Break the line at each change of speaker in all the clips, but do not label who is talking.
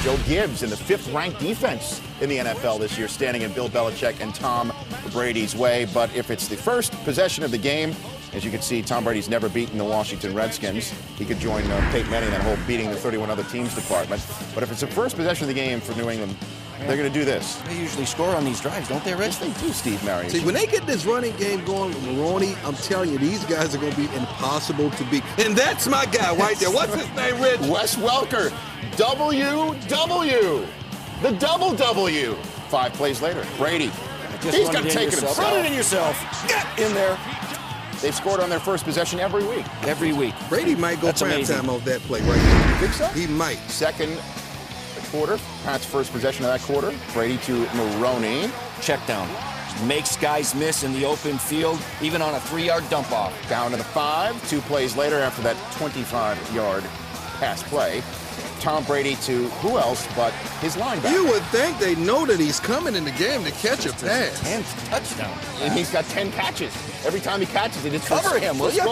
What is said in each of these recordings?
Joe Gibbs in the 5th-ranked defense in the NFL this year, standing in Bill Belichick and Tom Brady's way. But if it's the first possession of the game, as you can see, Tom Brady's never beaten the Washington Redskins. He could join Peyton Manning in that whole beating the 31 other teams department. But if it's the first possession of the game for New England, they're going to do this.
They usually score on these drives, don't they, Rich?
Yes, they do, Steve Marion.
See, when they get this running game going with Maroney, I'm telling you, these guys are going to be impossible to beat. And that's my guy right there. What's his name, Rich?
Wes Welker. WW. The double W. 5 plays later, Brady. He's going to take it himself.
Run it in yourself. Get in there.
They've scored on their first possession every week.
Every week.
Brady might go prime time off that play right there.
You think so?
He might.
Second quarter, Pat's first possession of that quarter. Brady to Maroney.
Check down. Makes guys miss in the open field, even on a 3-yard dump off.
Down to the 5. 2 plays later after that 25-yard pass play. Tom Brady to who else but his linebacker.
You would think they know that he's coming in the game to catch a pass.
10th touchdown.
And he's got 10 catches. Every time he catches it, it's
cover him, will you?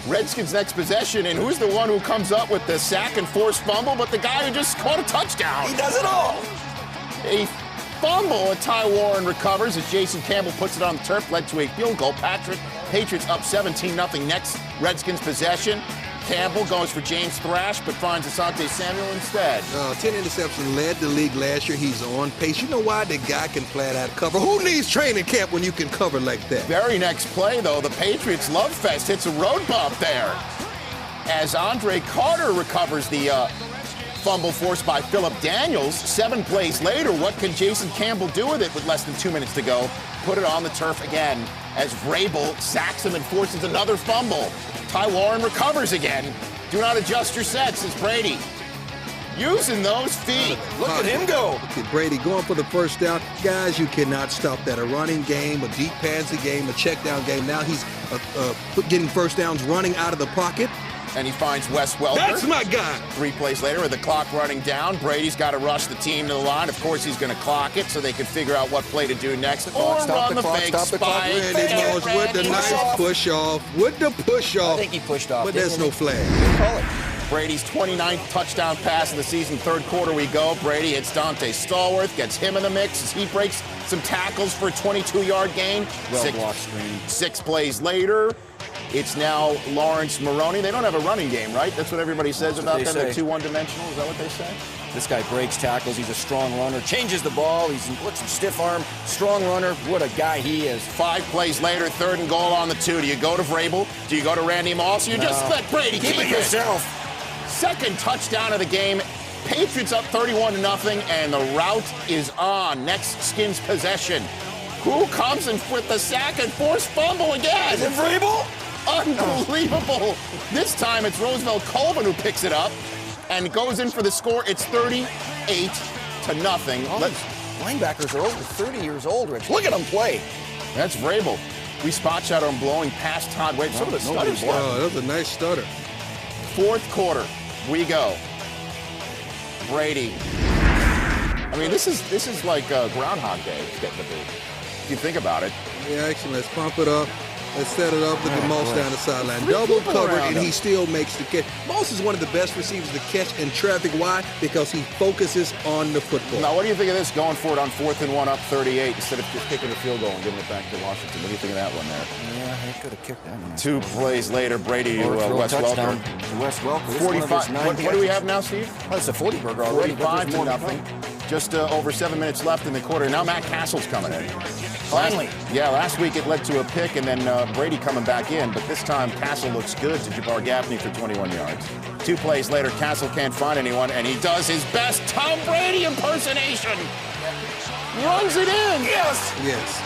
Redskins' next possession, and who's the one who comes up with the sack and forced fumble, but the guy who just caught a touchdown.
He does it all.
A fumble, Ty Warren recovers as Jason Campbell puts it on the turf, led to a field goal. Patriots up 17-0 next Redskins possession. Campbell goes for James Thrash, but finds Asante Samuel instead.
10 interceptions, led the league last year. He's on pace. You know why? The guy can flat-out cover. Who needs training camp when you can cover like that?
Very next play, though, the Patriots love fest hits a road bump there. As Andre Carter recovers the fumble forced by Phillip Daniels. 7 plays later, what can Jason Campbell do with it with less than 2 minutes to go? Put it on the turf again as Vrabel sacks him and forces another fumble. Ty Warren recovers again. Do not adjust your sets, says Brady. Using those feet.
Look at him go.
Look at Brady going for the first down. Guys, you cannot stop that. A running game, a deep passing game, a check down game. Now he's getting first downs running out of the pocket.
And he finds Wes Welker.
That's my guy.
3 plays later with the clock running down. Brady's got to rush the team to the line. Of course, he's going to clock it so they can figure out what play to do next. Or run the fake spike.
Randy Moss with the nice push off. With the push off.
I think he pushed off.
But there's no flag.
Call it.
Brady's 29th touchdown pass of the season. 3rd quarter we go. Brady hits Dante Stallworth, gets him in the mix as he breaks some tackles for a 22-yard gain.
Well blocked screen.
6 plays later, it's now Lawrence Maroney. They don't have a running game, right? That's what everybody says about them. They're too one-dimensional. Is that what they say?
This guy breaks tackles. He's a strong runner. Changes the ball. He's looks a stiff arm. Strong runner. What a guy he is.
5 plays later, 3rd and goal on the 2. Do you go to Vrabel? Do you go to Randy Moss? You just let Brady keep it
yourself.
2nd touchdown of the game. Patriots up 31-0, and the route is on. Next Skins possession. Who comes in with the sack and forced fumble again?
Is it Vrabel?
Unbelievable. This time it's Roosevelt Colvin who picks it up and goes in for the score. It's 38-0.
All these linebackers are over 30 years old, Rich. Look at them play.
That's Vrabel. We spot shot him blowing past Todd Wade. Some of the stutters.
Oh, that was a nice stutter.
4th quarter, we go. Brady. I mean, this is like Groundhog Day. It's getting to be. If you think about it.
Yeah, actually, let's pump it up. Let's set it up. Look at Moss down the sideline. Double covered, and he still makes the catch. Moss is one of the best receivers to catch in traffic. Why? Because he focuses on the football.
Now, what do you think of this going for it on 4th and 1 up 38 instead of just kicking the field goal and giving it back to Washington? What do you think of that one there?
Yeah, he could have kicked that one.
2 plays later, Brady to Wes Welker.
Wes Welker.
45. What do we have now, Steve?
Oh, it's a 40 burger already.
45-0. Just over 7 minutes left in the quarter. Now Matt Castle's coming in.
Finally.
Last week it led to a pick and then Brady coming back in, but this time Castle looks good to Jabbar Gaffney for 21 yards. 2 plays later, Castle can't find anyone, and he does his best Tom Brady impersonation. Runs it in.
Yes.
Yes.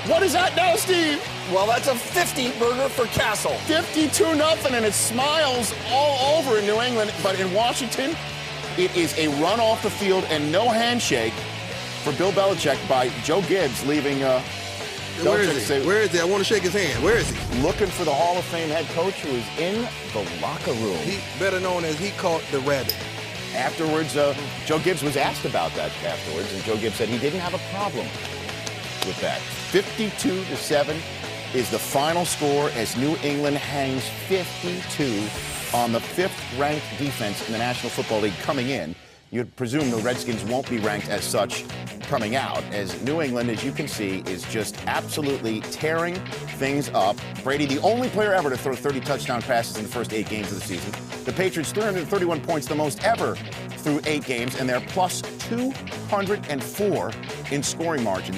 What is that now, Steve?
Well, that's a 50 burger for Castle.
52-0, and it smiles all over in New England, but in Washington, it is a run off the field and no handshake for Bill Belichick by Joe Gibbs, leaving
Where is he? Where is he? I want to shake his hand. Where is he?
Looking for the Hall of Fame head coach who is in the locker room.
He better known as he caught the rabbit.
Afterwards, Joe Gibbs was asked about that afterwards, and Joe Gibbs said he didn't have a problem with that. 52-7 is the final score as New England hangs 52 on the 5th-ranked defense in the National Football League coming in. you'd presume the Redskins won't be ranked as such coming out, as New England, as you can see, is just absolutely tearing things up. Brady, the only player ever to throw 30 touchdown passes in the first 8 games of the season. The Patriots, 331 points, the most ever through 8 games, and they're plus 204 in scoring margin.